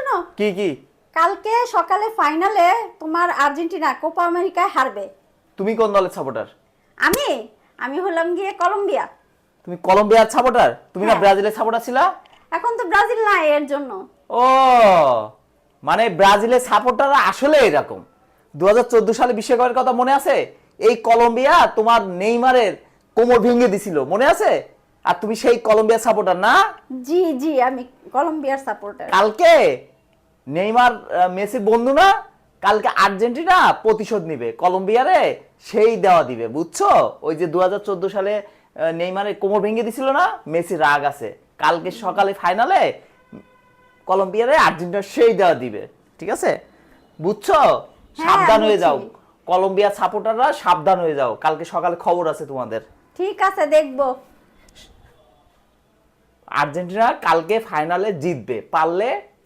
জানো? কি কি? কালকে সকালে ফাইনালে তোমার আর্জেন্টিনা কোপা আমেরিকায় হারবে। তুমি কোন দলের সাপোর্টার? আমি আমি হলাম গিয়ে কলম্বিয়া। তুমি কলম্বিয়ার সাপোর্টার? তুমি না হ্যাঁ। ব্রাজিলের সাপোর্টার ছিলা? এখন তো ব্রাজিল নাই এর জন্য। ও, মানে ব্রাজিলের সাপোর্টাররা আসলে এরকম। 2014 সালে বিশ্বকাপের কথা মনে আছে? এই কলম্বিয়া তোমার নেইমারের কোমর ভেঙে দিছিল, মনে আছে? আর তুমি সেই কলম্বিয়ার সাপোর্টার না? জি জি, আমি কলম্বিয়ার সাপোর্টার। কালকে নেইমার মেসির বন্ধু না? কালকে আর্জেন্টিনা প্রতিশোধ নিবে কলম্বিয়ারে, সেই দেওয়া দিবে, বুঝছো? ওই যে 2014 সালে নেইমারের কোমর ভেঙে দিছিল না, মেসির রাগ আছে। কালকে সকালে ফাইনালে কলম্বিয়ারে আর্জেন্টিনা সেই দেওয়া দিবে, ঠিক আছে? বুঝছো? হ্যাঁ, সাবধান হয়ে যাও, বুঝছি। কলম্বিয়ার সাপোর্টাররা সাবধান হয়ে যাও, কালকে সকালে খবর আছে তোমাদের। ঠিক আছে, দেখবো। আর্জেন্টিনা কালকে ফাইনালে জিতবে, পারলে